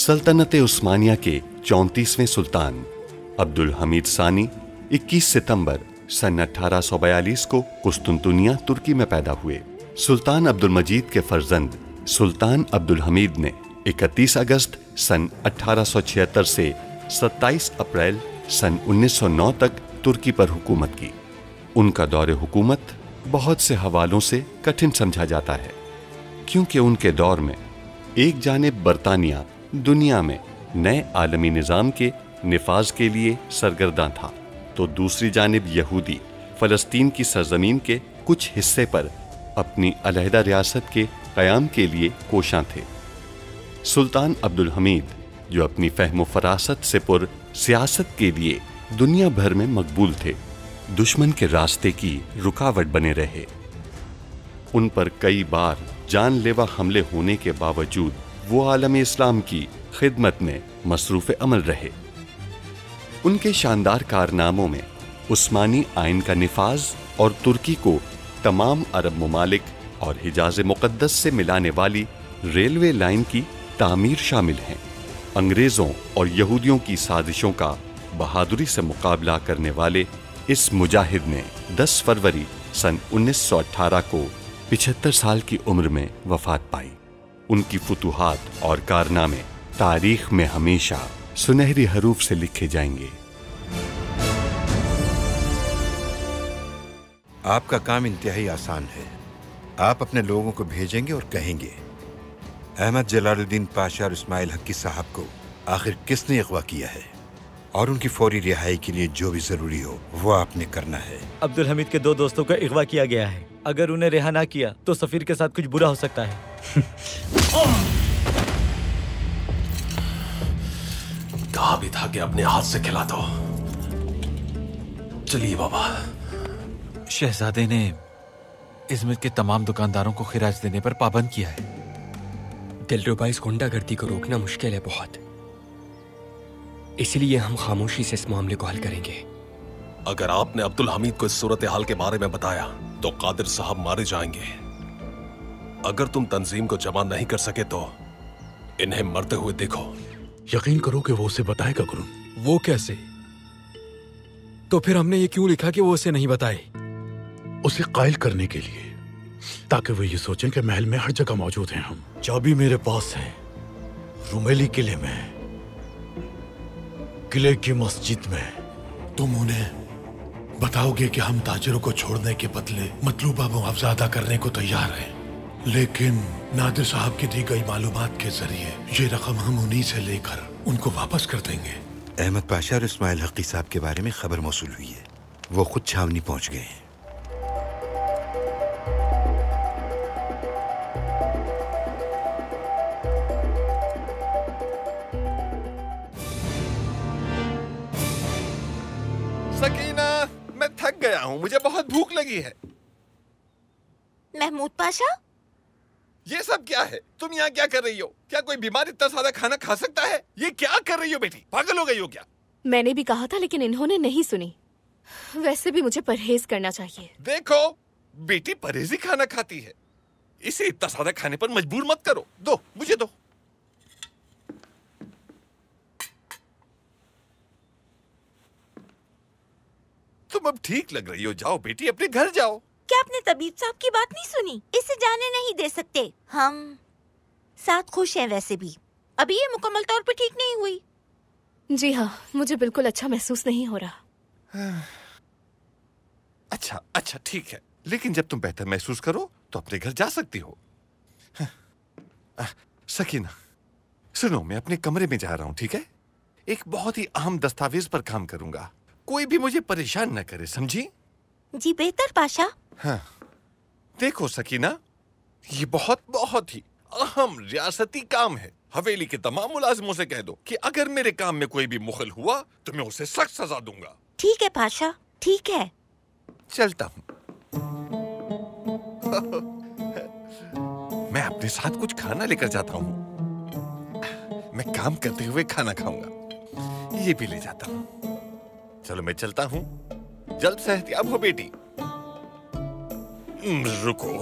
सल्तनत उस्मानिया के 34वें सुल्तान अब्दुल हमीद सानी 21 सितंबर सन 1842 को कुस्तुनतुनिया तुर्की में पैदा हुए। सुल्तान अब्दुल मजीद के फर्जंद सुल्तान अब्दुल हमीद ने 31 अगस्त सन 1876 से 27 अप्रैल सन 1909 तक तुर्की पर हुकूमत की। उनका दौरे हुकूमत बहुत से हवालों से कठिन समझा जाता है, क्योंकि उनके दौर में एक जानिब बरतानिया दुनिया में नए आलमी निज़ाम के निफाज के लिए सरगर्दा था, तो दूसरी जानिब यहूदी फ़लस्तीन की सरजमीन के कुछ हिस्से पर अपनी अलहदा रियासत के क़याम के लिए कोशां थे। सुल्तान अब्दुल हमीद, जो अपनी फ़हम फ़रासत से पुर सियासत के लिए दुनिया भर में मकबूल थे, दुश्मन के रास्ते की रुकावट बने रहे। उन पर कई बार जानलेवा हमले होने के बावजूद वो आलम इस्लाम की खिदमत में मसरूफ़ अमल रहे। उनके शानदार कारनामों में उस्मानी आइन का निफाज और तुर्की को तमाम अरब ममालिक और हिजाज़ मुक़द्दस से मिलाने वाली रेलवे लाइन की तामीर शामिल हैं। अंग्रेज़ों और यहूदियों की साजिशों का बहादुरी से मुकाबला करने वाले इस मुजाहिद ने 10 फरवरी सन 1918 को 75 साल की उम्र में वफात पाई। उनकी फुतूहात और कारनामे तारीख में हमेशा सुनहरी हरूफ से लिखे जाएंगे। आपका काम इंतहाई आसान है। आप अपने लोगों को भेजेंगे और कहेंगे, अहमद जलालुद्दीन पाशा और इस्माइल हक्की साहब को आखिर किसने अगवा किया है, और उनकी फौरी रिहाई के लिए जो भी जरूरी हो वो आपने करना है। अब्दुल हमीद के 2 दोस्तों का अगवा किया गया है। अगर उन्हें रिहा ना किया तो सफीर के साथ कुछ बुरा हो सकता है। कहा भी था कि अपने हाथ से खिला दो। चलिए बाबा। शहजादे ने इज़मिर के तमाम दुकानदारों को खिराज देने पर पाबंद किया है। दिलरुबा, इस गुंडागर्दी को रोकना मुश्किल है बहुत, इसलिए हम खामोशी से इस मामले को हल करेंगे। अगर आपने अब्दुल हमीद को इस सूरत हाल के बारे में बताया तो कादिर साहब मारे जाएंगे। अगर तुम तंजीम को जमा नहीं कर सके तो इन्हें मरते हुए देखो। यकीन करो कि वो उसे बताएगा गुरु। वो कैसे? तो फिर हमने ये क्यों लिखा कि वो उसे नहीं बताए? उसे कायल करने के लिए, ताकि वो ये सोचें कि महल में हर जगह मौजूद हैं हम। चाबी मेरे पास है, रुमेली किले में, किले की मस्जिद में। तुम उन्हें बताओगे कि हम ताजिरों को छोड़ने के बदले मतलूबा मुआवजा अदा करने को तैयार हैं, लेकिन नादिर साहब की दी गई मालूमात के जरिए ये रकम हम उन्हीं से लेकर उनको वापस कर देंगे। अहमद पाशा और इस्माइल हक्की साहब के बारे में खबर मौसूल हुई है। वो खुद छावनी पहुंच गए हैं। सकीना, मैं थक गया हूँ, मुझे बहुत भूख लगी है। महमूद पाशा, ये सब क्या है? तुम यहाँ क्या कर रही हो? क्या कोई बीमार इतना सादा खाना खा सकता है? ये क्या कर रही हो बेटी? पागल हो गई हो क्या? मैंने भी कहा था लेकिन इन्होंने नहीं सुनी। वैसे भी मुझे परहेज करना चाहिए। देखो बेटी परहेजी खाना खाती है, इसे इतना सादा खाने पर मजबूर मत करो। दो, मुझे दो। तुम अब ठीक लग रही हो, जाओ बेटी अपने घर जाओ। क्या आपने तबीब साहब की बात नहीं सुनी? इसे जाने नहीं दे सकते। हम साथ खुश हैं। वैसे भी अभी ये मुकम्मल तौर पर ठीक नहीं हुई। जी हाँ, मुझे बिल्कुल अच्छा महसूस नहीं हो रहा। अच्छा ठीक है, लेकिन जब तुम बेहतर महसूस करो तो अपने घर जा सकती हो। सकीना सुनो, मैं अपने कमरे में जा रहा हूँ, ठीक है? एक बहुत ही अहम दस्तावेज पर काम करूंगा। कोई भी मुझे परेशान न करे, समझी? जी बेहतर पाशा। हाँ, देखो सकीना, ये बहुत ही अहम रियासती काम है। हवेली के तमाम मुलाजिमों से कह दो कि अगर मेरे काम में कोई भी मुखल हुआ तो मैं उसे सख्त सजा दूंगा। ठीक है पाशा, ठीक है। चलता हूँ। मैं अपने साथ कुछ खाना लेकर जाता हूँ। मैं काम करते हुए खाना खाऊंगा। ये भी ले जाता हूँ। चलो मैं चलता हूँ। जल्द सेहतियाब हो बेटी। रुको,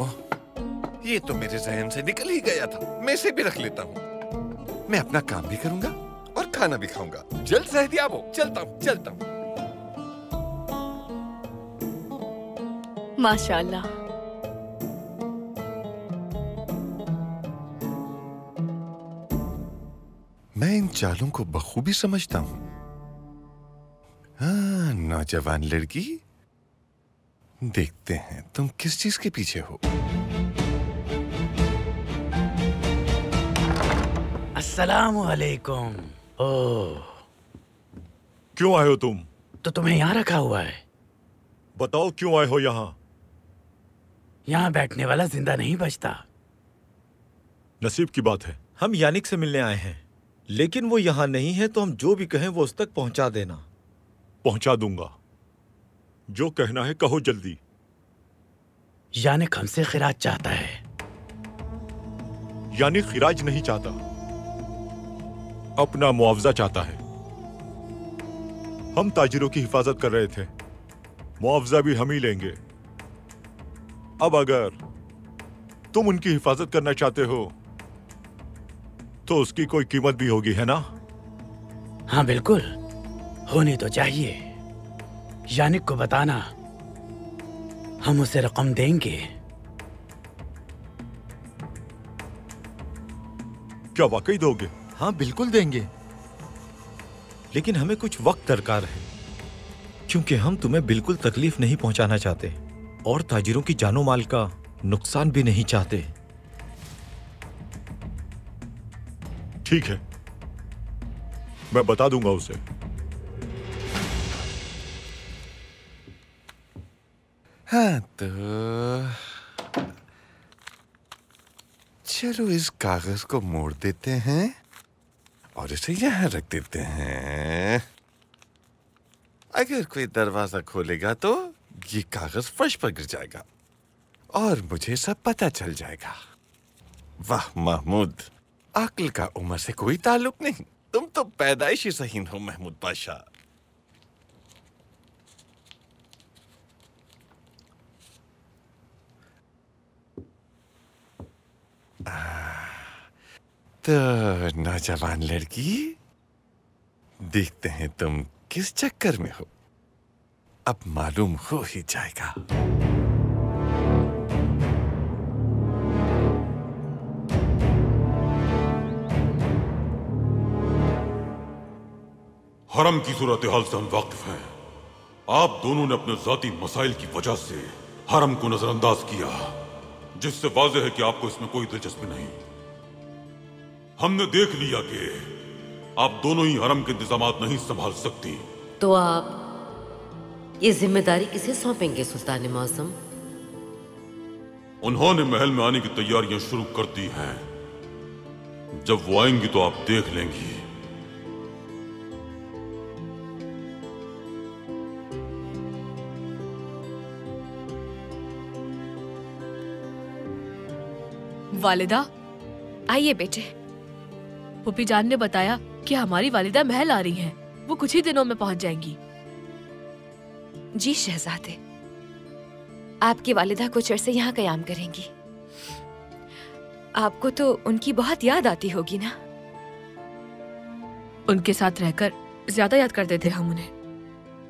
ये तो मेरे जहन से निकल ही गया था। मैं इसे भी रख लेता हूँ। मैं अपना काम भी करूंगा और खाना भी खाऊंगा। जल्द सेहतियाब हो। चलता हूँ। माशाल्लाह। मैं इन चालों को बखूबी समझता हूँ। हाँ, नौजवान लड़की, देखते हैं तुम किस चीज के पीछे हो। अस्सलामु अलैकुम। ओह, क्यों आए हो तुम? तो तुम्हें यहाँ रखा हुआ है। बताओ क्यों आए हो यहाँ? यहाँ बैठने वाला जिंदा नहीं बचता। नसीब की बात है। हम यानिक से मिलने आए हैं, लेकिन वो यहाँ नहीं है, तो हम जो भी कहें वो उस तक पहुँचा देना। पहुँचा दूंगा। जो कहना है कहो जल्दी। यानिक हमसे खिराज चाहता है। यानिक खिराज नहीं चाहता, अपना मुआवजा चाहता है। हम ताजिरों की हिफाजत कर रहे थे, मुआवजा भी हम ही लेंगे। अब अगर तुम उनकी हिफाजत करना चाहते हो तो उसकी कोई कीमत भी होगी, है ना? हाँ बिल्कुल, होनी तो चाहिए। यानिक को बताना, हम उसे रकम देंगे। क्या वाकई दोगे? हाँ बिल्कुल देंगे, लेकिन हमें कुछ वक्त दरकार है, क्योंकि हम तुम्हें बिल्कुल तकलीफ नहीं पहुंचाना चाहते और ताजिरों की जानो माल का नुकसान भी नहीं चाहते। ठीक है, मैं बता दूंगा उसे। हाँ तो चलो इस कागज को मोड़ देते हैं और इसे यहाँ रख देते हैं। अगर कोई दरवाजा खोलेगा तो ये कागज फर्श पर गिर जाएगा और मुझे सब पता चल जाएगा। वाह महमूद, अक्ल का उम्र से कोई ताल्लुक नहीं। तुम तो पैदाइशी सहीन हो महमूद पाशा। तो नौजवान लड़की, देखते हैं तुम किस चक्कर में हो। अब मालूम हो ही जाएगा। हरम की सूरत हाल से हम वाकिफ हैं। आप दोनों ने अपने जाती मसाइल की वजह से हरम को नजरअंदाज किया, जिससे वाज़ेह है कि आपको इसमें कोई दिलचस्पी नहीं। हमने देख लिया कि आप दोनों ही हरम के इंतजामात नहीं संभाल सकती। तो आप ये जिम्मेदारी किसे सौंपेंगे सुल्तान मौसम? उन्होंने महल में आने की तैयारियां शुरू कर दी हैं। जब वो आएंगी तो आप देख लेंगी। वालिदा, आइए बेटे। पुप्पी जान ने बताया कि हमारी वालिदा महल आ रही हैं। वो कुछ ही दिनों में पहुंच जाएंगी। जी शहजादे, आपकी वालिदा कुछ अरसे यहाँ कयाम करेंगी। आपको तो उनकी बहुत याद आती होगी ना? उनके साथ रहकर ज्यादा याद करते थे हम उन्हें,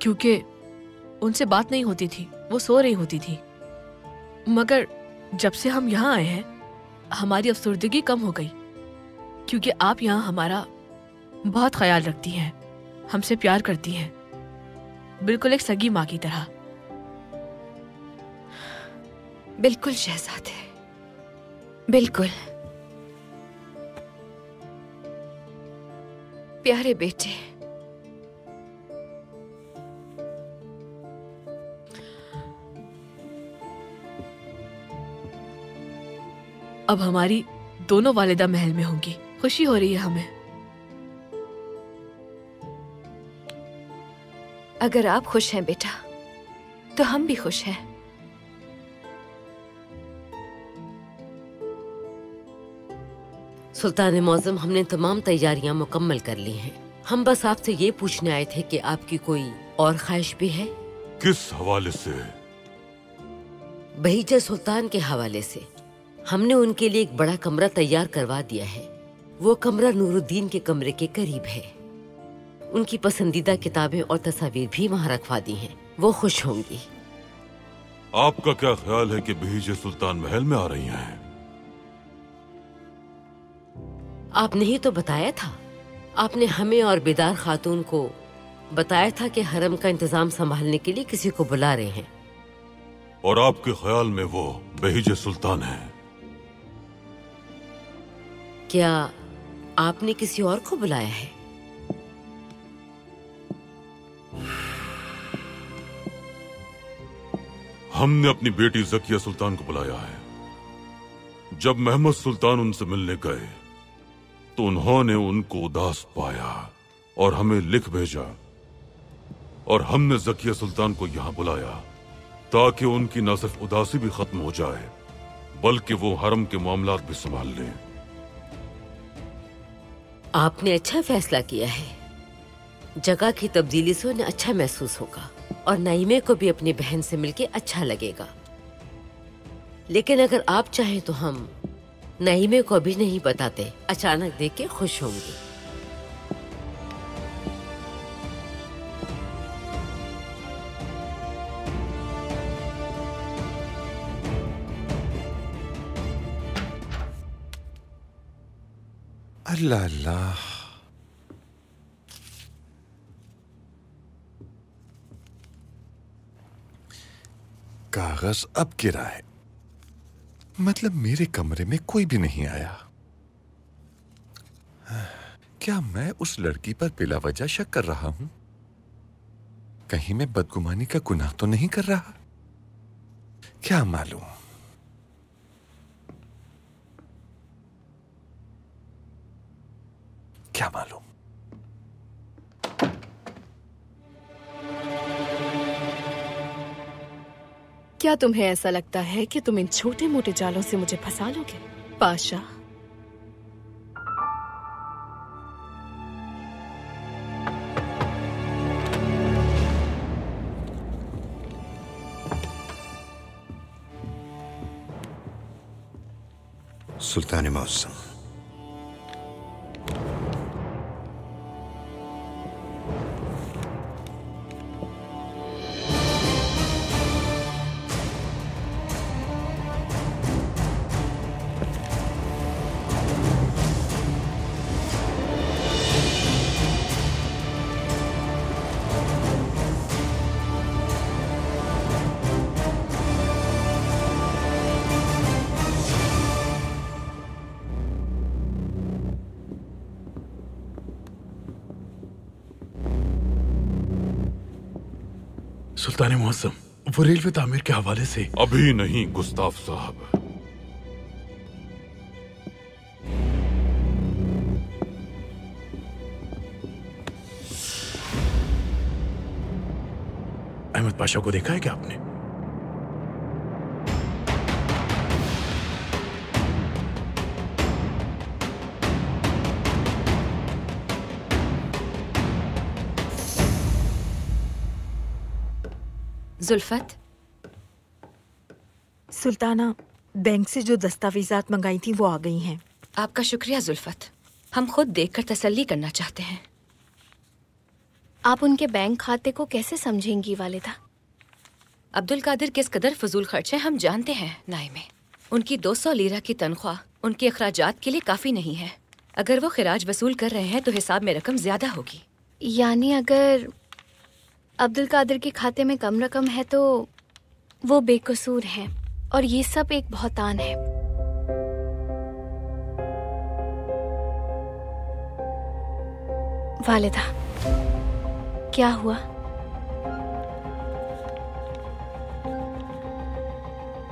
क्योंकि उनसे बात नहीं होती थी, वो सो रही होती थी। मगर जब से हम यहाँ आए हैं, हमारी अफसुर्दगी कम हो गई, क्योंकि आप यहाँ हमारा बहुत ख्याल रखती हैं, हमसे प्यार करती हैं, बिल्कुल एक सगी माँ की तरह। बिल्कुल शहजादे, बिल्कुल। प्यारे बेटे, अब हमारी दोनों वालिदा महल में होंगी। खुशी हो रही है हमें। अगर आप खुश हैं बेटा, तो हम भी खुश हैं। सुल्तान मौज़म, हमने तमाम तैयारियां मुकम्मल कर ली हैं। हम बस आपसे ये पूछने आए थे कि आपकी कोई और ख्वाहिश भी है? किस हवाले से? बहीजा सुल्तान के हवाले से। हमने उनके लिए एक बड़ा कमरा तैयार करवा दिया है। वो कमरा नूरुद्दीन के कमरे के करीब है। उनकी पसंदीदा किताबें और तस्वीर भी वहाँ रखवा दी हैं। वो खुश होंगी। आपका क्या ख्याल है कि बहीजे सुल्तान महल में आ रही हैं? आपने ही तो बताया था। आपने हमें और बेदार खातून को बताया था कि हरम का इंतजाम संभालने के लिए किसी को बुला रहे हैं। और आपके ख्याल में वो बहीजे सुल्तान है? क्या आपने किसी और को बुलाया है? हमने अपनी बेटी जकिया सुल्तान को बुलाया है। जब मोहम्मद सुल्तान उनसे मिलने गए तो उन्होंने उनको उदास पाया और हमें लिख भेजा, और हमने जकिया सुल्तान को यहां बुलाया ताकि उनकी न सिर्फ उदासी भी खत्म हो जाए बल्कि वो हरम के मामलात भी संभाल लें। आपने अच्छा फैसला किया है। जगह की तब्दीली से उन्हें अच्छा महसूस होगा और नईमे को भी अपनी बहन से मिलके अच्छा लगेगा। लेकिन अगर आप चाहें तो हम नईमे को अभी नहीं बताते, अचानक देख के खुश होंगे। अल्लाह अल्लाह, कागज अब गिरा है। मतलब मेरे कमरे में कोई भी नहीं आया। क्या मैं उस लड़की पर बिला वजह शक कर रहा हूं? कहीं मैं बदगुमानी का गुनाह तो नहीं कर रहा? क्या मालूम। क्या मालूम। क्या तुम्हें ऐसा लगता है कि तुम इन छोटे मोटे जालों से मुझे फंसा लोगे, पाशा? सुल्तान मौसम, सुल्तान मौसम, वो रेलवे तामीर के हवाले से। अभी नहीं गुस्ताफ साहब। अहमद पाशा को देखा है क्या आपने? जुल्फत, सुल्ताना, बैंक से जो दस्तावेजात मंगाई थी वो आ गई हैं। आपका शुक्रिया जुल्फत। हम खुद देखकर तसल्ली करना चाहते हैं। आप उनके बैंक खाते को कैसे समझेंगी वालिदा? अब्दुल कादिर किस कदर फजूल खर्च है हम जानते हैं नाइमे। उनकी 200 लीरा की तनख्वाह उनके अखराजात के लिए काफी नहीं है। अगर वो खिराज वसूल कर रहे हैं तो हिसाब में रकम ज्यादा होगी। यानी अगर अब्दुल कादिर के खाते में कम रकम है तो वो बेकसूर हैं और ये सब एक बहतान है। वालिदा, क्या हुआ?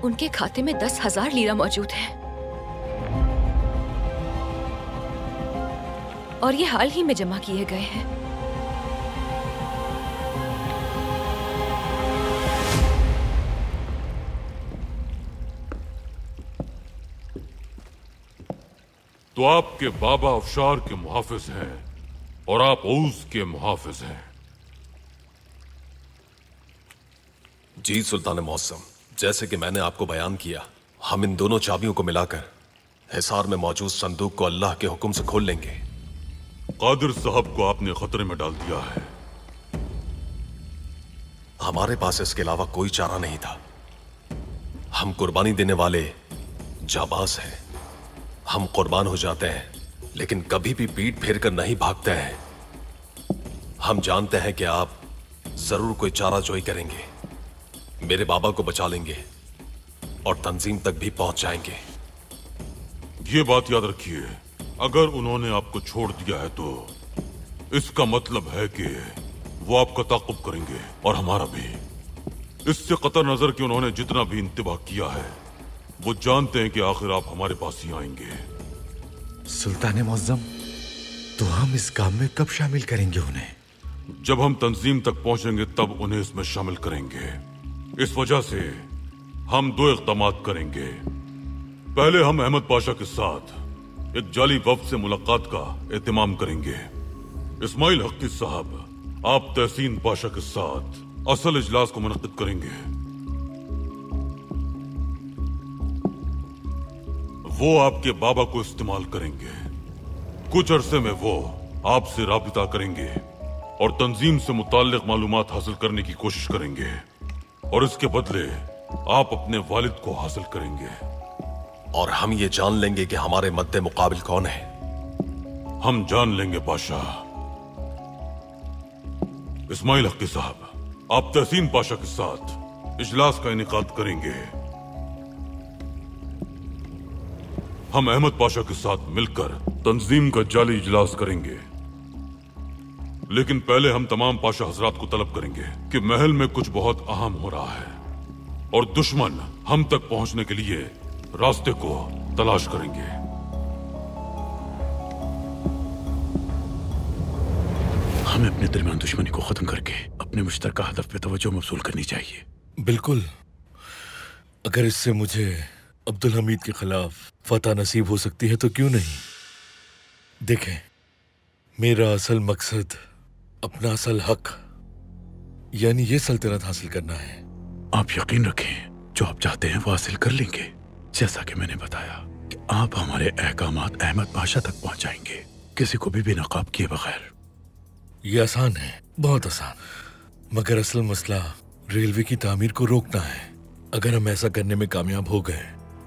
उनके खाते में 10,000 लीरा मौजूद है और ये हाल ही में जमा किए गए हैं। तो आपके बाबा अफशार के मुहाफिज हैं और आप औस के मुहाफिज हैं। जी सुल्तान मौसम, जैसे कि मैंने आपको बयान किया, हम इन दोनों चाबियों को मिलाकर हिसार में मौजूद संदूक को अल्लाह के हुक्म से खोल लेंगे। कादिर साहब को आपने खतरे में डाल दिया है। हमारे पास इसके अलावा कोई चारा नहीं था। हम कुर्बानी देने वाले जाबाज हैं। हम कुर्बान हो जाते हैं, लेकिन कभी भी पीठ फेर कर नहीं भागते हैं। हम जानते हैं कि आप जरूर कोई चाराजोई करेंगे, मेरे बाबा को बचा लेंगे और तंजीम तक भी पहुंच जाएंगे। ये बात याद रखिए, अगर उन्होंने आपको छोड़ दिया है तो इसका मतलब है कि वो आपका ताक़ुब करेंगे और हमारा भी। इससे कतर नजर कि उन्होंने जितना भी इंतबाह किया है, वो जानते हैं कि आखिर आप हमारे पास ही आएंगे। सुल्तान मुअज़्ज़म, तो हम इस काम में कब शामिल करेंगे उन्हें? जब हम तंजीम तक पहुंचेंगे तब उन्हें इसमें शामिल करेंगे। इस वजह से हम 2 इक़दामात करेंगे। पहले हम अहमद पाशा के साथ एक जाली वफ्द से मुलाकात का एहतमाम करेंगे। इस्माइल हक्की साहब, आप तहसीन पाशा के साथ असल इजलास को मुनक्किद करेंगे। वो आपके बाबा को इस्तेमाल करेंगे। कुछ अरसे में वो आपसे राबिता करेंगे और तंजीम से मुताल्लिक मालूमात हासिल करने की कोशिश करेंगे, और इसके बदले आप अपने वालिद को हासिल करेंगे। और हम ये जान लेंगे कि हमारे मद्दे मुकाबिल कौन है। हम जान लेंगे पाशा। इस्माइल हक्की साहब, आप तहसीन पाशा के साथ इजलास का इनेकाद करेंगे। हम अहमद पाशा के साथ मिलकर तंजीम का जाली इजलास करेंगे। लेकिन पहले हम तमाम पाशा हजरात को तलब करेंगे कि महल में कुछ बहुत अहम हो रहा है और दुश्मन हम तक पहुंचने के लिए रास्ते को तलाश करेंगे। हमें अपने दरमियान दुश्मनी को खत्म करके अपने मुश्तरका हदफ पे तवज्जो मबसूल करनी चाहिए। बिल्कुल। अगर इससे मुझे अब्दुल हमीद के खिलाफ फतह नसीब हो सकती है तो क्यों नहीं। देखें, मेरा असल मकसद अपना असल हक यानी ये सल्तनत हासिल करना है। आप यकीन रखें, जो आप चाहते हैं वो हासिल कर लेंगे। जैसा कि मैंने बताया कि आप हमारे अहकामात अहमद पाशा तक पहुंचाएंगे, किसी को भी बेनकाब किए बगैर। ये आसान है, बहुत आसान, मगर असल मसला रेलवे की तामीर को रोकना है। अगर हम ऐसा करने में कामयाब हो गए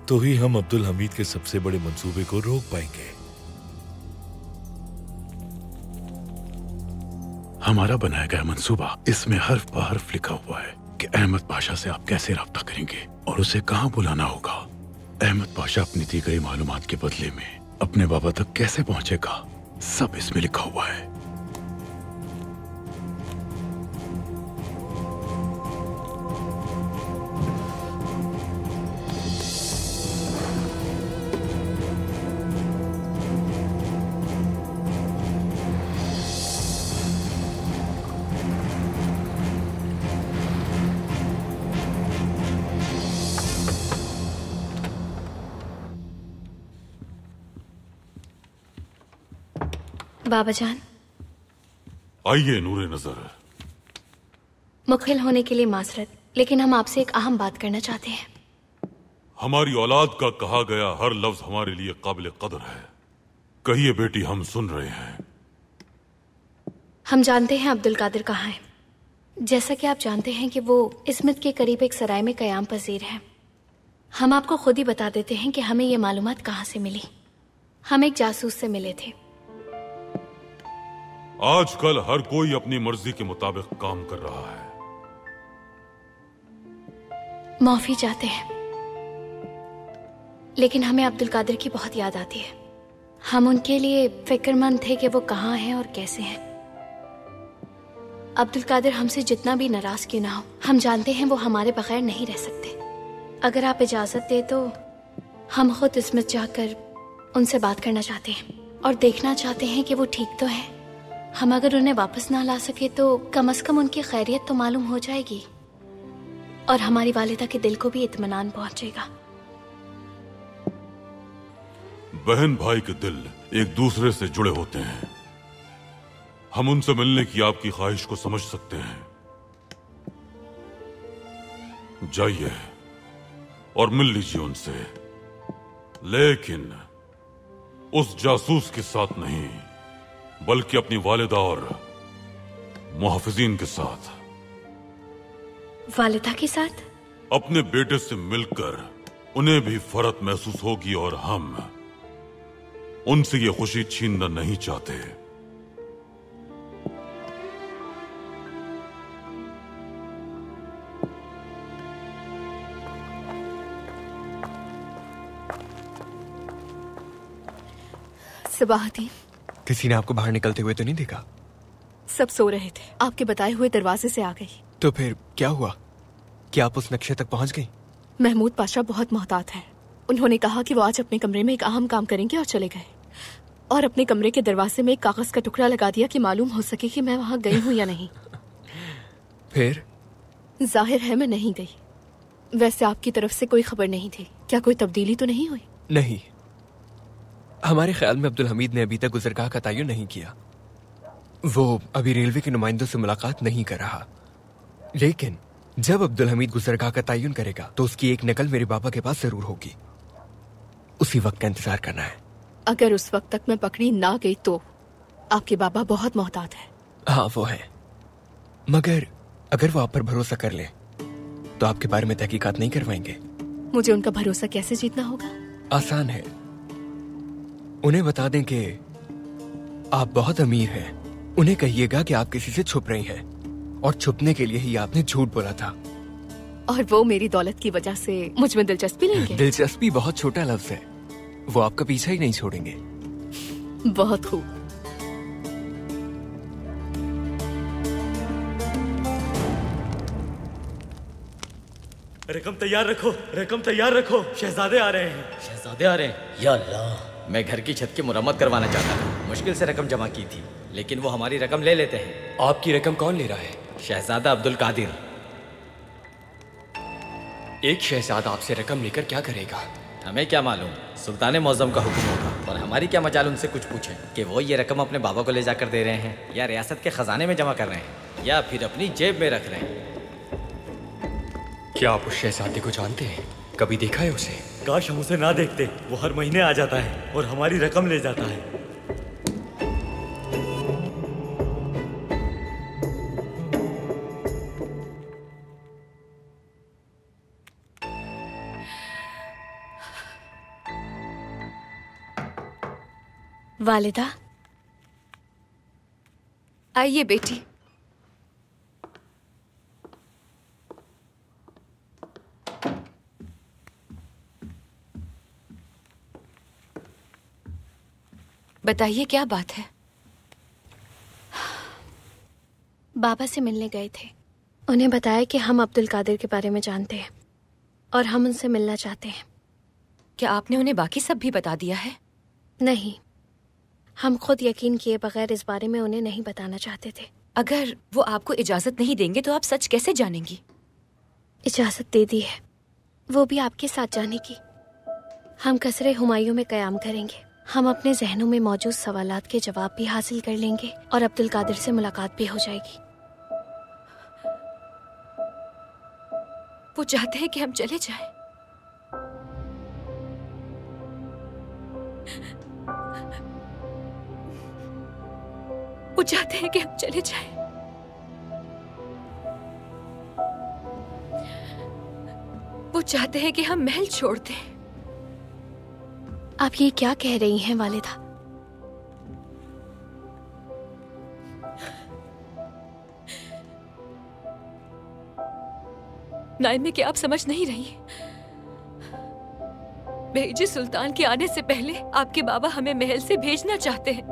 तो ही हम अब्दुल हमीद के सबसे बड़े मंसूबे को रोक पाएंगे। हमारा बनाया गया मंसूबा, इसमें हर्फ ब हर्फ लिखा हुआ है कि अहमद पाशा से आप कैसे राब्ता करेंगे और उसे कहां बुलाना होगा। अहमद पाशा अपनी दी गई मालूमात के बदले में अपने बाबा तक कैसे पहुंचेगा, सब इसमें लिखा हुआ है। बाबा जान, आइए नूरे नजर। मुखिल होने के लिए माजरत, लेकिन हम आपसे एक अहम बात करना चाहते हैं। हमारी औलाद का कहा गया हर लफ्ज हमारे लिए काबिल कदर है। कहिए बेटी, हम सुन रहे हैं। हम जानते हैं अब्दुल कादिर कहाँ है। जैसा कि आप जानते हैं कि वो इस्मत के करीब एक सराय में कयाम पजीर है। हम आपको खुद ही बता देते हैं कि हमें ये मालूमात कहाँ से मिली। हम एक जासूस से मिले थे। आजकल हर कोई अपनी मर्जी के मुताबिक काम कर रहा है। माफी चाहते हैं, लेकिन हमें अब्दुल कादिर की बहुत याद आती है। हम उनके लिए फिक्रमंद थे कि वो कहाँ हैं और कैसे हैं। अब्दुल कादिर हमसे जितना भी नाराज क्यों ना हो, हम जानते हैं वो हमारे बगैर नहीं रह सकते। अगर आप इजाजत दे तो हम खुद इस्मत जाकर उनसे बात करना चाहते हैं और देखना चाहते हैं कि वो ठीक तो है। हम अगर उन्हें वापस ना ला सके तो कम से कम उनकी खैरियत तो मालूम हो जाएगी और हमारी वालिदा के दिल को भी इत्मीनान पहुंचेगा। बहन भाई के दिल एक दूसरे से जुड़े होते हैं। हम उनसे मिलने की आपकी ख्वाहिश को समझ सकते हैं। जाइए और मिल लीजिए उनसे, लेकिन उस जासूस के साथ नहीं, बल्कि अपनी वालिदा और मुहाफिजीन के साथ। वालिदा के साथ? अपने बेटे से मिलकर उन्हें भी फरहत महसूस होगी और हम उनसे ये खुशी छीनना नहीं चाहते। सबाहदीन, किसी ने आपको बाहर निकलते हुए तो नहीं देखा? सब सो रहे थे, आपके बताए हुए दरवाजे से आ गई। तो फिर क्या हुआ? क्या आप उस नक्शे तक पहुंच गई? महमूद पाशा बहुत मोहतात है। उन्होंने कहा कि वो आज अपने कमरे में एक अहम काम करेंगे और चले गए, और अपने कमरे के दरवाजे में एक कागज का टुकड़ा लगा दिया कि मालूम हो सके कि मैं वहां गई हूँ या नहीं। फिर? जाहिर है मैं नहीं गई। वैसे आपकी तरफ से कोई खबर नहीं थी, क्या कोई तब्दीली तो नहीं हुई? नहीं, हमारे ख्याल में अब्दुल हमीद ने अभी तक गुजरगाह का तयन नहीं किया। वो अभी रेलवे के नुमाइंदों से मुलाकात नहीं कर रहा, लेकिन जब अब्दुल हमीद गुजरगाह का तयन करेगा तो उसकी एक नकल मेरे बाबा के पास जरूर होगी। उसी वक्त का इंतजार करना है। अगर उस वक्त तक मैं पकड़ी ना गई तो आपके बाबा बहुत मोहतात है। हाँ वो है, मगर अगर वो आप पर भरोसा कर ले तो आपके बारे में तहकीकात नहीं करवाएंगे। मुझे उनका भरोसा कैसे जीतना होगा? आसान है, उन्हें बता दें कि आप बहुत अमीर हैं। उन्हें कहिएगा कि आप किसी से छुप रही हैं और छुपने के लिए ही आपने झूठ बोला था। और वो मेरी दौलत की वजह से मुझ में दिलचस्पी लेंगे? दिलचस्पी बहुत छोटा लफ्ज है, वो आपका पीछा ही नहीं छोड़ेंगे। बहुत खूब। रकम तैयार रखो, रकम तैयार रखो, शहजादे आ रहे हैं। शहजादे आ रहे हैं? या अल्लाह, मैं घर की छत की मुरम्मत करवाना चाहता था। मुश्किल से रकम जमा की थी, लेकिन वो हमारी रकम ले लेते हैं। आपकी रकम कौन ले रहा है? शहजादा अब्दुल कादिर। एक शहजादा आपसे रकम लेकर क्या करेगा? हमें क्या मालूम, सुल्तान मौज़म का हुक्म होगा। और हमारी क्या मजाल उनसे कुछ पूछें कि वो ये रकम अपने बाबा को ले जाकर दे रहे हैं, या रियासत के खजाने में जमा कर रहे हैं, या फिर अपनी जेब में रख रहे हैं। क्या आप उस शहजादे को जानते हैं? कभी देखा है उसे? काश हम उसे ना देखते। वो हर महीने आ जाता है और हमारी रकम ले जाता है। वालिदा, आइए बेटी। बताइए क्या बात है? बाबा से मिलने गए थे। उन्हें बताया कि हम अब्दुल कादिर के बारे में जानते हैं और हम उनसे मिलना चाहते हैं। क्या आपने उन्हें बाकी सब भी बता दिया है? नहीं, हम खुद यकीन किए बगैर इस बारे में उन्हें नहीं बताना चाहते थे। अगर वो आपको इजाजत नहीं देंगे तो आप सच कैसे जानेंगी? इजाजत दे दी है, वो भी आपके साथ जाने की। हम कसरे हुमायूं में कयाम करेंगे। हम अपने जहनों में मौजूद सवालात के जवाब भी हासिल कर लेंगे और अब्दुल कादिर से मुलाकात भी हो जाएगी। वो चाहते हैं कि हम चले जाएं। वो चाहते हैं कि हम चले जाएं। वो चाहते हैं कि हम महल छोड़ दें। आप ये क्या कह रही हैं वालिदा? नाइमे, क्या आप समझ नहीं रही? बेहिजी सुल्तान के आने से पहले आपके बाबा हमें महल से भेजना चाहते हैं।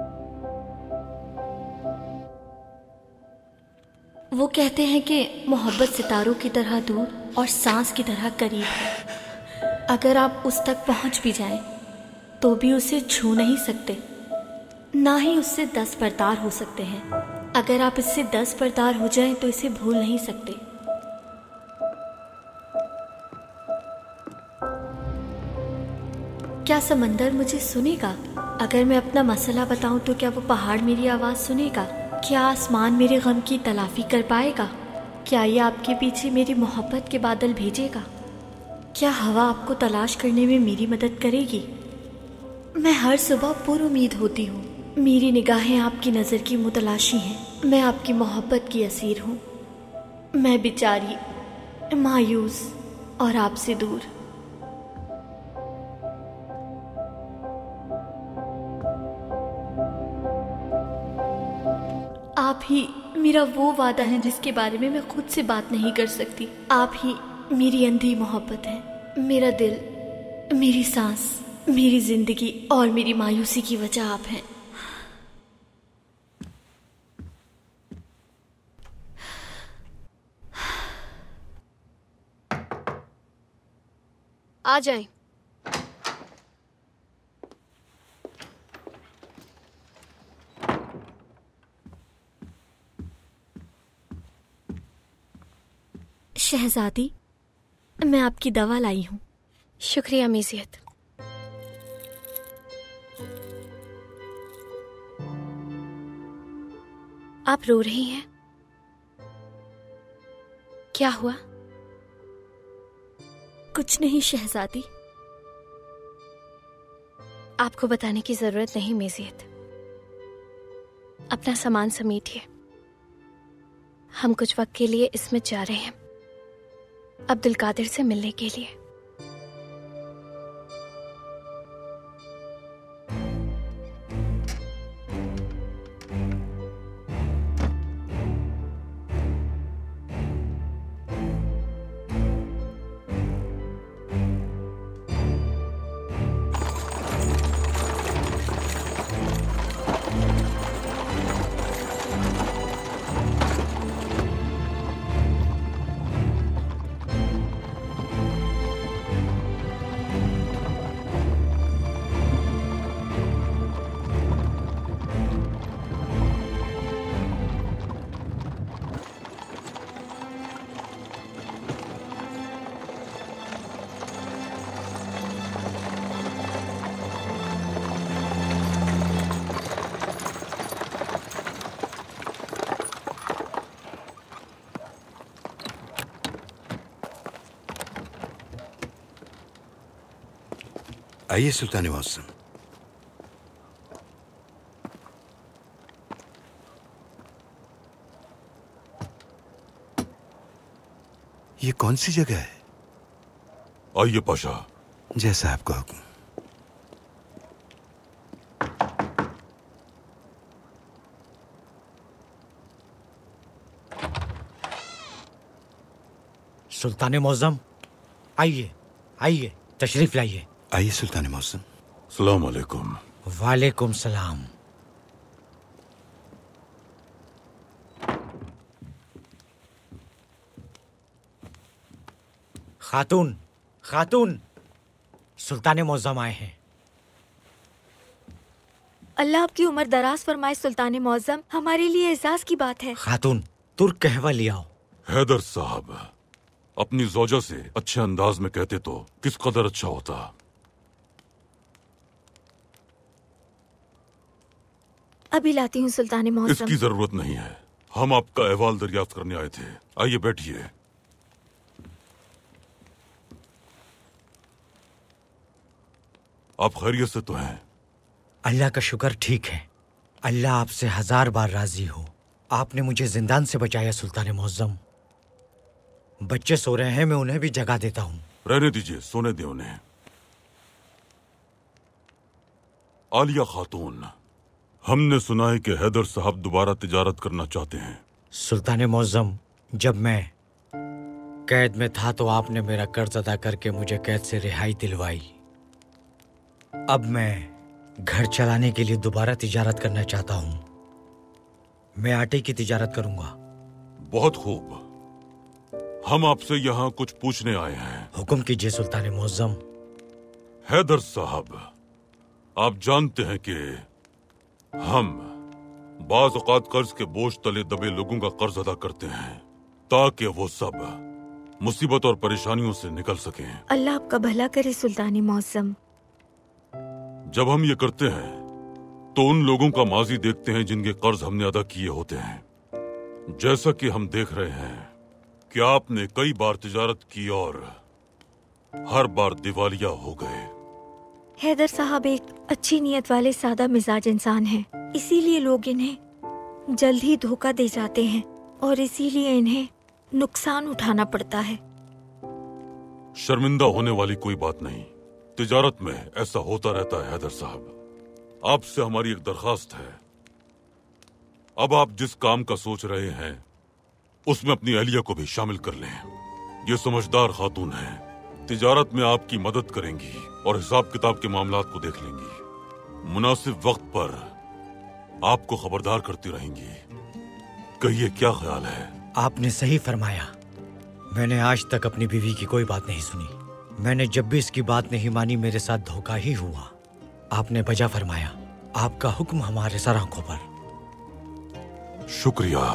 वो कहते हैं कि मोहब्बत सितारों की तरह दूर और सांस की तरह करीब है। अगर आप उस तक पहुंच भी जाएं, तो भी उसे छू नहीं सकते, ना ही उससे 10 बरदार हो सकते हैं। अगर आप इससे 10 बरदार हो जाएं, तो इसे भूल नहीं सकते। क्या समंदर मुझे सुनेगा? अगर मैं अपना मसला बताऊं तो क्या वो पहाड़ मेरी आवाज़ सुनेगा? क्या आसमान मेरे गम की तलाफी कर पाएगा? क्या ये आपके पीछे मेरी मोहब्बत के बादल भेजेगा? क्या हवा आपको तलाश करने में मेरी मदद करेगी? मैं हर सुबह पुरुमीद होती हूँ। मेरी निगाहें आपकी नज़र की मुतलाशी हैं। मैं आपकी मोहब्बत की असीर हूँ। मैं बेचारी, मायूस और आपसे दूर। आप ही मेरा वो वादा है जिसके बारे में मैं खुद से बात नहीं कर सकती। आप ही मेरी अंधी मोहब्बत है। मेरा दिल, मेरी सांस, मेरी जिंदगी और मेरी मायूसी की वजह आप हैं। आ जाएं। शहजादी, मैं आपकी दवा लाई हूँ। शुक्रिया मेजियत। आप रो रही हैं? क्या हुआ? कुछ नहीं शहजादी। आपको बताने की जरूरत नहीं मेजियत। अपना सामान समेटिए। हम कुछ वक्त के लिए इसमें जा रहे हैं, अब्दुल कादिर से मिलने के लिए। आइए सुल्तान मौसम। ये कौन सी जगह है? आइए पाशा। जैसा आपका हुक्म। सुल्तान मौजम, आइए आइए, तशरीफ लाइए। आइए सुल्तान मौसम। सलाम अलैकुम। वालेकुम सलाम। खातून, खातून, सुल्तान मौजम आए हैं। अल्लाह आपकी उम्र दराज फरमाए सुल्तान मौजम, हमारे लिए एजाज की बात है। खातून, तुर्क कहवा ले आओ। हैदर साहब अपनी ज़ौजा से अच्छे अंदाज में कहते तो किस कदर अच्छा होता। अभी लाती हूँ सुल्तान मौसम। इसकी जरूरत नहीं है, हम आपका अहवाल दरियाफ्त करने आए थे। आइए बैठिए। आप खैरियत से तो हैं? अल्लाह का शुक्र ठीक है। अल्लाह आपसे 1000 बार राजी हो। आपने मुझे जिंदान से बचाया सुल्तान मौजम। बच्चे सो रहे हैं, मैं उन्हें भी जगा देता हूँ। रहने दीजिए, सोने दे उन्हें। आलिया खातून, हमने सुना है कि हैदर साहब दोबारा तिजारत करना चाहते हैं। सुल्तान मौजम, जब मैं कैद में था तो आपने मेरा कर्ज अदा करके मुझे कैद से रिहाई दिलवाई। अब मैं घर चलाने के लिए दोबारा तिजारत करना चाहता हूँ। मैं आटे की तिजारत करूंगा। बहुत खूब। हम आपसे यहाँ कुछ पूछने आए हैं। हुक्म कीजिए सुल्तान मौजम। हैदर साहब, आप जानते हैं कि हम बाज़ औक़ात कर्ज के बोझ तले दबे लोगों का कर्ज अदा करते हैं ताकि वो सब मुसीबत और परेशानियों से निकल सकें। अल्लाह आपका भला करे सुल्तान मौसम। जब हम ये करते हैं तो उन लोगों का माजी देखते हैं जिनके कर्ज हमने अदा किए होते हैं। जैसा कि हम देख रहे हैं कि आपने कई बार तिजारत की और हर बार दिवालिया हो गए। हैदर साहब एक अच्छी नीयत वाले सादा मिजाज इंसान हैं, इसीलिए लोग इन्हें जल्द ही धोखा दे जाते हैं और इसीलिए इन्हें नुकसान उठाना पड़ता है। शर्मिंदा होने वाली कोई बात नहीं, तिजारत में ऐसा होता रहता है। हैदर साहब, आपसे हमारी एक दरखास्त है। अब आप जिस काम का सोच रहे हैं उसमें अपनी अहलिया को भी शामिल कर लें। ये समझदार खातून है, तिजारत में आपकी मदद करेंगी और हिसाब किताब के मामलात को देख लेंगी। मुनासिब वक्त पर आपको खबरदार करती रहेंगी। कहिए, क्या ख्याल है? आपने सही फरमाया। मैंने आज तक अपनी बीवी की कोई बात नहीं सुनी। मैंने जब भी इसकी बात नहीं मानी मेरे साथ धोखा ही हुआ। आपने बजा फरमाया। आपका हुक्म हमारे सर आंखों पर। शुक्रिया।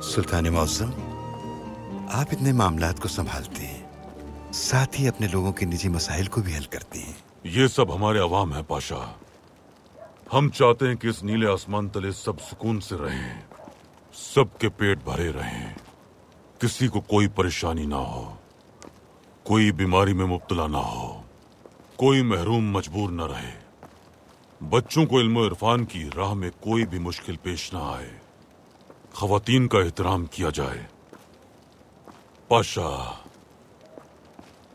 सुल्तान मौज़म, आप इतने मामलात को संभालते हैं, साथ ही अपने लोगों के निजी मसाइल को भी हल करते हैं। ये सब हमारे अवाम है पाशा। हम चाहते हैं कि इस नीले आसमान तले सब सुकून से रहें, सबके पेट भरे रहें, किसी को कोई परेशानी ना हो, कोई बीमारी में मुब्तला ना हो, कोई महरूम मजबूर न रहे, बच्चों को इल्म इरफान की राह में कोई भी मुश्किल पेश ना आए, खवातीन का एहतराम किया जाए। पाशा,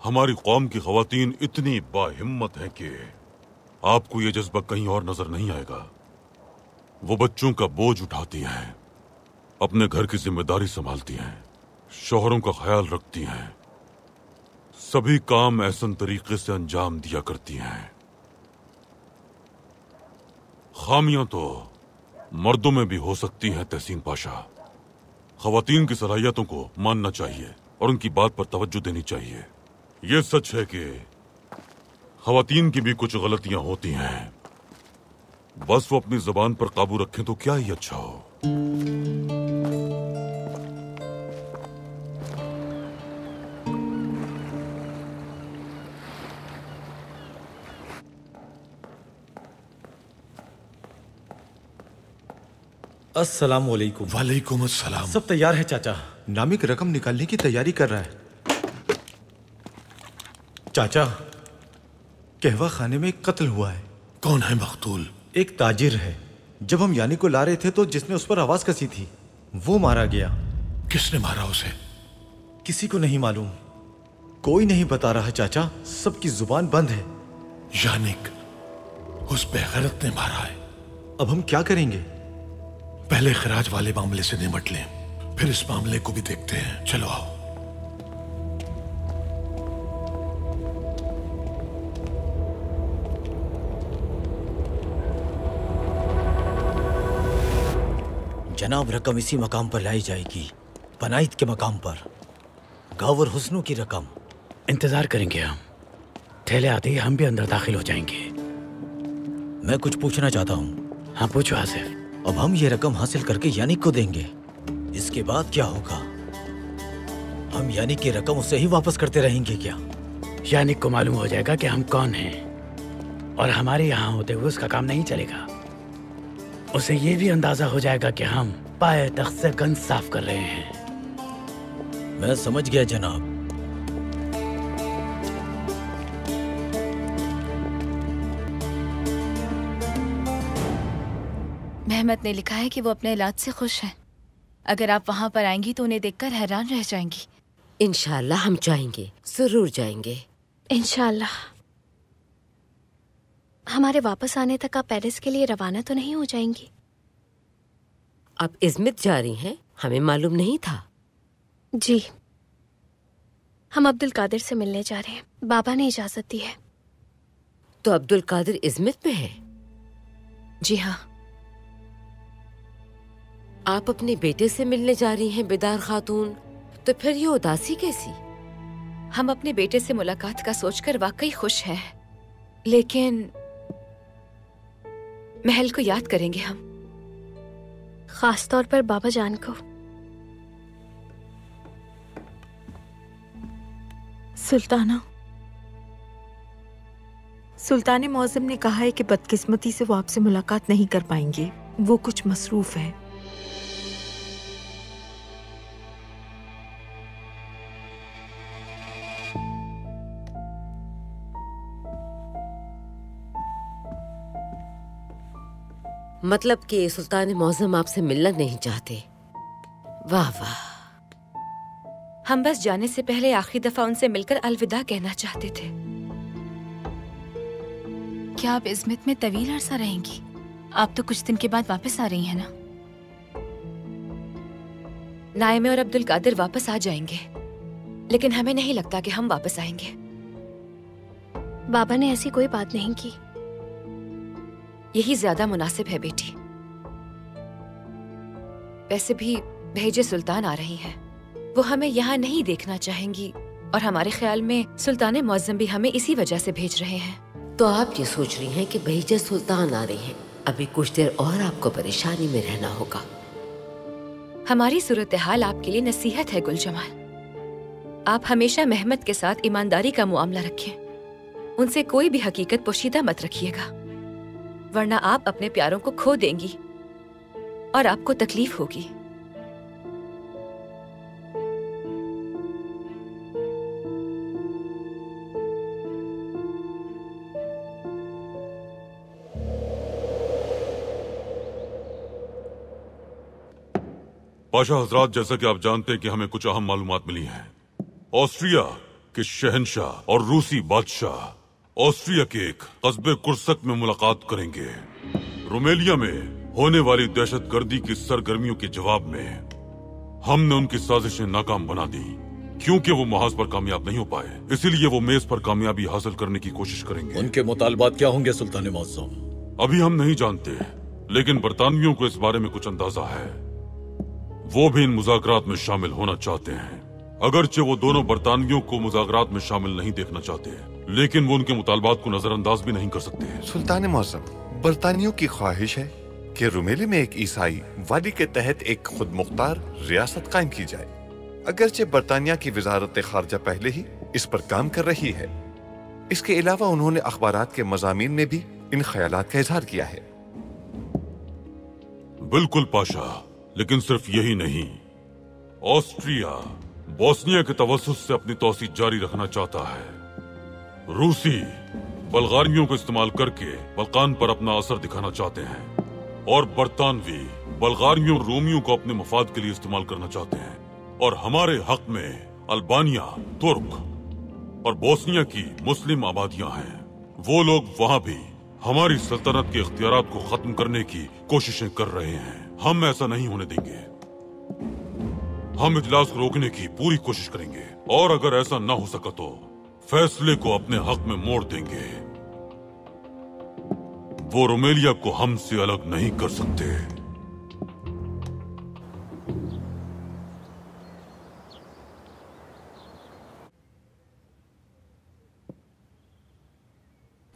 हमारी कौम की खवातीन इतनी बाहिम्मत हैं कि आपको ये जज्बा कहीं और नजर नहीं आएगा। वो बच्चों का बोझ उठाती हैं, अपने घर की जिम्मेदारी संभालती हैं, शौहरों का ख्याल रखती हैं, सभी काम ऐसन तरीके से अंजाम दिया करती हैं। खामियां तो मर्दों में भी हो सकती हैं तहसीन पाशा। खवातीन की सलाहियतों को मानना चाहिए और उनकी बात पर तवज्जो देनी चाहिए। ये सच है कि खवातीन की भी कुछ गलतियां होती हैं, बस वो अपनी जुबान पर काबू रखें तो क्या ही अच्छा हो। अस्सलाम वालेकुम। वालेकुम अस्सलाम। सब तैयार है चाचा। नामिक रकम निकालने की तैयारी कर रहा है। चाचा, कहवा खाने में एक कत्ल हुआ है। कौन है मकतूल? एक ताजिर है। जब हम यानी को ला रहे थे तो जिसने उस पर आवाज कसी थी वो मारा गया। किसने मारा उसे? किसी को नहीं मालूम, कोई नहीं बता रहा चाचा, सबकी जुबान बंद है। यानिक उस बेगैरत ने मारा है। अब हम क्या करेंगे? पहले खराज वाले मामले से निपट लें, फिर इस मामले को भी देखते हैं। चलो आओ। जनाब, रकम इसी मकाम पर लाई जाएगी, बनाइद के मकाम पर। गावर हुस्नों की रकम। इंतजार करेंगे हम। ठेले आते ही हम भी अंदर दाखिल हो जाएंगे। मैं कुछ पूछना चाहता हूँ। हाँ, पूछो आसिफ। अब हम ये रकम हासिल करके यानिक को देंगे, इसके बाद क्या होगा? हम यानिक की रकम उसे ही वापस करते रहेंगे क्या? यानिक को मालूम हो जाएगा कि हम कौन हैं और हमारे यहाँ होते हुए उसका काम नहीं चलेगा। उसे ये भी अंदाजा हो जाएगा कि हम पाए तख्त से गंज साफ कर रहे हैं। मैं समझ गया जनाब। मेहमत ने लिखा है कि वो अपने इलाज से खुश हैं। अगर आप वहाँ पर आएंगी तो उन्हें देखकर हैरान रह जाएंगी। इंशाल्लाह हम जाएंगे, जरूर जाएंगे। इंशाल्लाह। हमारे वापस आने तक आप पेरिस के लिए रवाना तो नहीं हो जाएंगी? आप इज़्मित जा रही हैं? हमें मालूम नहीं था। जी, हम अब्दुल कादिर से मिलने जा रहे हैं। बाबा ने इजाजत दी है। तो अब्दुल कादिर इज़्मित में है? जी हाँ। आप अपने बेटे से मिलने जा रही हैं बेदार खातून, तो फिर ये उदासी कैसी? हम अपने बेटे से मुलाकात का सोचकर वाकई खुश हैं, लेकिन महल को याद करेंगे हम, खास तौर पर बाबा जान को। सुल्ताना, सुल्तान मौज़म ने कहा है कि बदकिस्मती से वो आपसे मुलाकात नहीं कर पाएंगे। वो कुछ मसरूफ है। मतलब कि सुल्तान मौज़म आपसे मिलना नहीं चाहते। वाह वाह। हम बस जाने से पहले आखिरी दफा उनसे मिलकर अलविदा कहना चाहते थे। क्या आप इज़्मित में तवील अरसा रहेंगी? आप तो कुछ दिन के बाद वापस आ रही हैं ना? नाइमे और अब्दुल कादिर वापस आ जाएंगे, लेकिन हमें नहीं लगता कि हम वापस आएंगे। बाबा ने ऐसी कोई बात नहीं की। यही ज्यादा मुनासिब है बेटी। वैसे भी भेजे सुल्तान आ रही हैं, वो हमें यहाँ नहीं देखना चाहेंगी, और हमारे ख्याल में सुल्तान मौज़म भी हमें इसी वजह से भेज रहे हैं। तो आप ये सोच रही हैं कि भेजे सुल्तान आ रही हैं, अभी कुछ देर और आपको परेशानी में रहना होगा। हमारी सूरत हाल आपके लिए नसीहत है गुल जमाल। आप हमेशा मेहमत के साथ ईमानदारी का मुआमला रखें। उनसे कोई भी हकीकत पोशीदा मत रखिएगा, वरना आप अपने प्यारों को खो देंगी और आपको तकलीफ होगी। पाशा हजरात, जैसा कि आप जानते हैं कि हमें कुछ अहम मालूमात मिली हैं। ऑस्ट्रिया के शहंशाह और रूसी बादशाह ऑस्ट्रिया के एक कस्बे कुर्सक में मुलाकात करेंगे। रोमेलिया में होने वाली दहशतगर्दी की सरगर्मियों के जवाब में हमने उनकी साजिशें नाकाम बना दी, क्योंकि वो महाज पर कामयाब नहीं हो पाए। इसीलिए वो मेज पर कामयाबी हासिल करने की कोशिश करेंगे। उनके मुतालबात क्या होंगे सुल्तान मौज़म? अभी हम नहीं जानते, लेकिन बरतानवियों को इस बारे में कुछ अंदाजा है। वो भी इन मुज़ाकरात में शामिल होना चाहते हैं। अगरचे वो दोनों बरतानवियों को मुज़ाकरात में शामिल नहीं देखना चाहते, लेकिन वो उनके मुतालबात को नजरअंदाज भी नहीं कर सकते। सुल्तान मौज़म, बरतानियों की ख्वाहिश है कि रुमेली में एक ईसाई वादी के तहत एक खुद मुख्तार रियासत कायम की जाए। अगरचे बरतानिया की वजारत खारजा पहले ही इस पर काम कर रही है। इसके अलावा उन्होंने अखबारात के मज़ामीन में भी इन ख्यालात का इजहार किया है। बिल्कुल पाशा, लेकिन सिर्फ यही नहीं, ऑस्ट्रिया बोस्निया के तवस्सुस से अपनी तौसीक जारी रखना चाहता है। रूसी बल्गारियों को इस्तेमाल करके बल्कान पर अपना असर दिखाना चाहते हैं, और बरतानवी बल्गारियों रोमियों को अपने मफाद के लिए इस्तेमाल करना चाहते हैं। और हमारे हक में अल्बानिया, तुर्क और बोस्निया की मुस्लिम आबादियां हैं। वो लोग वहां भी हमारी सल्तनत के इख्तियारात को खत्म करने की कोशिशें कर रहे हैं। हम ऐसा नहीं होने देंगे। हम इजलास को रोकने की पूरी कोशिश करेंगे, और अगर ऐसा ना हो सका तो फैसले को अपने हक में मोड़ देंगे। वो रोमेलिया को हमसे अलग नहीं कर सकते।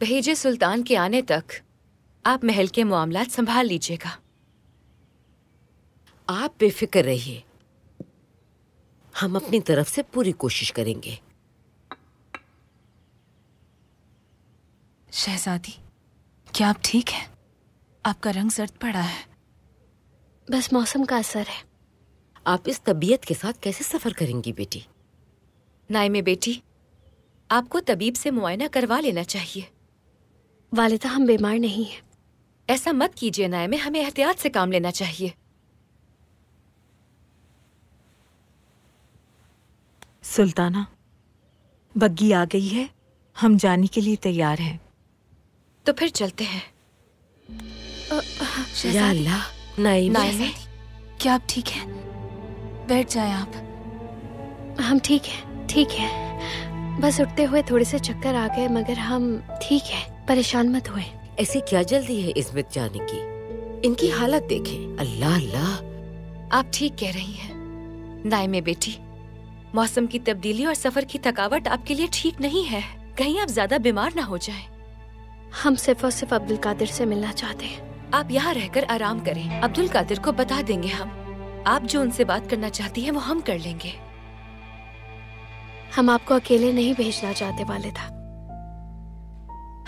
भेजे सुल्तान के आने तक आप महल के मामलात संभाल लीजिएगा। आप बेफिक्र रहिए, हम अपनी तरफ से पूरी कोशिश करेंगे। शहजादी, क्या आप ठीक हैं? आपका रंग सर्द पड़ा है। बस मौसम का असर है। आप इस तबीयत के साथ कैसे सफर करेंगी बेटी? नाइमे बेटी, आपको तबीब से मुआयना करवा लेना चाहिए। वालिदा, हम बीमार नहीं हैं। ऐसा मत कीजिए नाइमे, हमें एहतियात से काम लेना चाहिए। सुल्ताना, बग्गी आ गई है, हम जाने के लिए तैयार हैं। तो फिर चलते हैं। या अल्लाह, नाइमे, क्या आप ठीक हैं? बैठ जाएं आप। हम ठीक हैं, ठीक है। बस उठते हुए थोड़े से चक्कर आ गए, मगर हम ठीक है, परेशान मत हुए। ऐसी क्या जल्दी है इज़्मित जाने की? इनकी हालत देखें। अल्लाह अल्लाह। आप ठीक कह रही हैं नाइमे बेटी। मौसम की तब्दीली और सफर की थकावट आपके लिए ठीक नहीं है। कहीं आप ज्यादा बीमार ना हो जाएं। हम सिर्फ और सिर्फ अब्दुल कादिर से मिलना चाहते हैं। आप यहाँ रहकर आराम करें। अब्दुल कादिर को बता देंगे हम। आप जो उनसे बात करना चाहती हैं वो हम कर लेंगे। हम आपको अकेले नहीं भेजना चाहते वालिदा।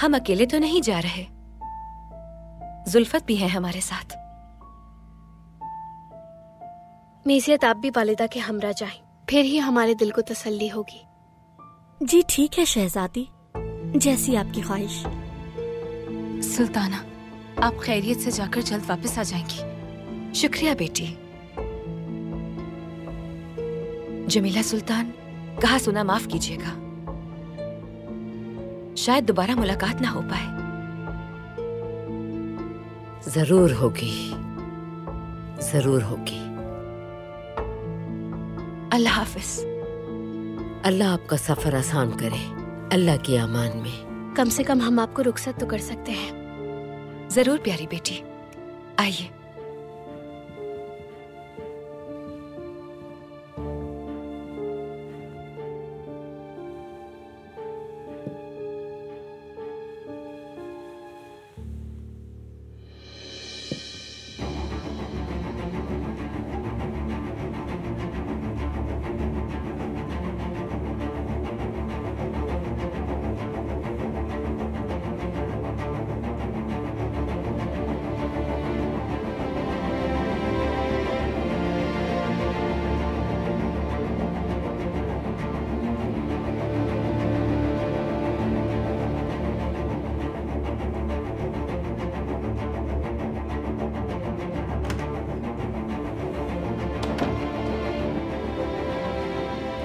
हम अकेले तो नहीं जा रहे, जुल्फत भी है हमारे साथ। मीज़ियत, आप भी वालिदा के हमरा जाएं, फिर ही हमारे दिल को तसल्ली होगी। जी ठीक है शहजादी, जैसी आपकी ख्वाहिश। सुल्ताना, आप खैरियत से जाकर जल्द वापस आ जाएंगी। शुक्रिया बेटी। जमीला सुल्तान, कहा सुना माफ कीजिएगा, शायद दोबारा मुलाकात ना हो पाए। जरूर होगी, जरूर होगी। अल्लाह हाफिज। अल्लाह आपका सफर आसान करे, अल्लाह की अमान में। कम से कम हम आपको रुखसत तो कर सकते हैं। जरूर प्यारी बेटी, आइए।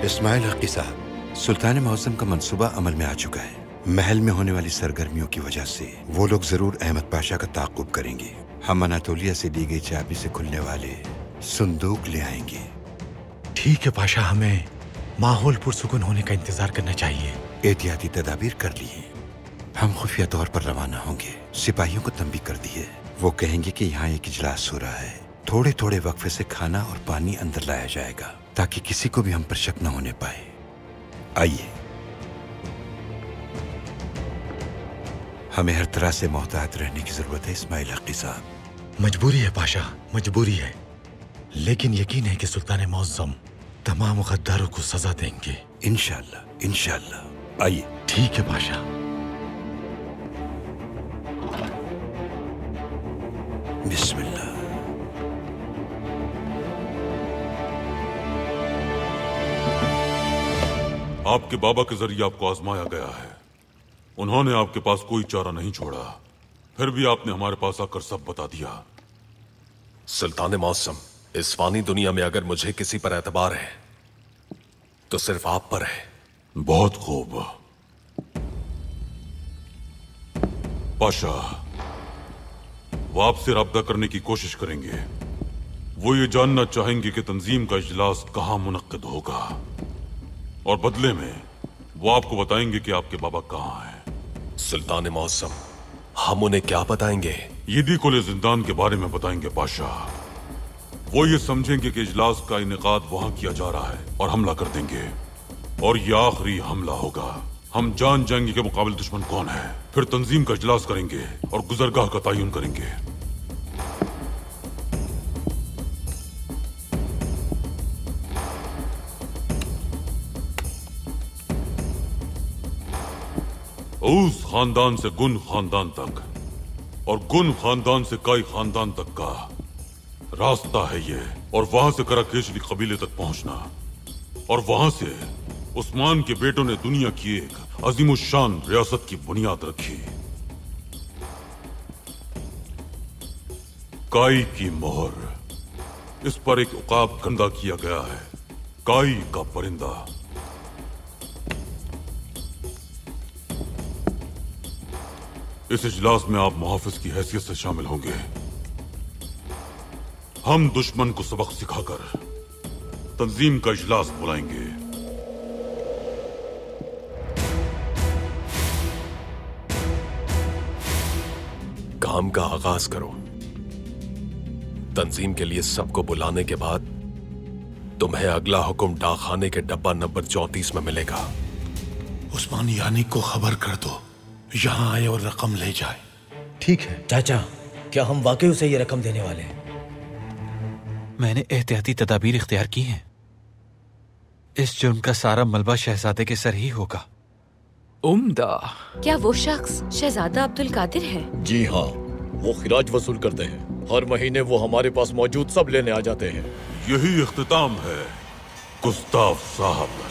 इस्माइल हक़ी साहब, सुल्तान मौसम का मंसूबा अमल में आ चुका है। महल में होने वाली सरगर्मियों की वजह से वो लोग जरूर अहमद पाशा का ताक़ुब करेंगे। हम अनातोलिया से दी गई चाबी से खुलने वाले संदूक ले आएंगे। ठीक है पाशा, हमें माहौल पुरसुकून होने का इंतजार करना चाहिए। एहतियाती तदाबीर कर लिए। हम खुफिया तौर पर रवाना होंगे। सिपाहियों को तंबीह कर दिए। वो कहेंगे कि यहाँ एक इजलास हो रहा है। थोड़े थोड़े वक्फे से खाना और पानी अंदर लाया जाएगा ताकि किसी को भी हम पर शक न होने पाए। आइए, हमें हर तरह से मोहतात रहने की जरूरत है इस्माइल हक़ी साहब। मजबूरी है पाशा, मजबूरी है, लेकिन यकीन है कि सुल्तान मौज़म तमाम गद्दारों को सजा देंगे। इंशाअल्लाह, इंशाअल्लाह। आइए। ठीक है पाशा। बिस्मिल्लाह। आपके बाबा के जरिए आपको आजमाया गया है। उन्होंने आपके पास कोई चारा नहीं छोड़ा, फिर भी आपने हमारे पास आकर सब बता दिया। सुल्तान मौसम, इस फानी दुनिया में अगर मुझे किसी पर एतबार है तो सिर्फ आप पर है। बहुत खूब पाशा, वो आपसे राब्ता करने की कोशिश करेंगे। वो ये जानना चाहेंगे कि तंजीम का इजलास कहां मुनक्किद होगा, और बदले में वो आपको बताएंगे कि आपके बाबा कहां हैं। सुल्तान मौसम, हम उन्हें क्या बताएंगे? यीदी कुल जिंदान के बारे में बताएंगे बादशाह। वो ये समझेंगे कि इजलास का इनेकाद वहां किया जा रहा है और हमला कर देंगे, और ये आखिरी हमला होगा। हम जान जाएंगे कि मुकाबिल दुश्मन कौन है। फिर तंजीम का इजलास करेंगे और गुजरगाह का तयन करेंगे। उस खानदान से गुन खानदान तक और गुन खानदान से काई खानदान तक का रास्ता है ये, और वहां से कराकेशली कबीले तक पहुंचना, और वहां से उस्मान के बेटों ने दुनिया की एक अजीमुशान रियासत की बुनियाद रखी। काई की मोहर, इस पर एक उकाब गंदा किया गया है, काई का परिंदा। इस इजलास में आप मुहाफिज की हैसियत से शामिल होंगे। हम दुश्मन को सबक सिखाकर तंजीम का इजलास बुलाएंगे। काम का आगाज करो। तंजीम के लिए सबको बुलाने के बाद तुम्हें अगला हुक्म डाकखाने के डब्बा नंबर 34 में मिलेगा। उस्मान यानी को खबर कर दो, यहाँ आए और रकम ले जाए। ठीक है चाचा, क्या हम वाकई उसे ये रकम देने वाले हैं? मैंने एहतियाती तदाबीर इख्तियार की हैं। इस जुर्म का सारा मलबा शहजादे के सर ही होगा। उम्दा। क्या वो शख्स शहजादा अब्दुल कादिर है? जी हाँ, वो खिराज वसूल करते हैं। हर महीने वो हमारे पास मौजूद सब लेने आ जाते हैं। यही इख्तिताम है गुस्ताव साहब।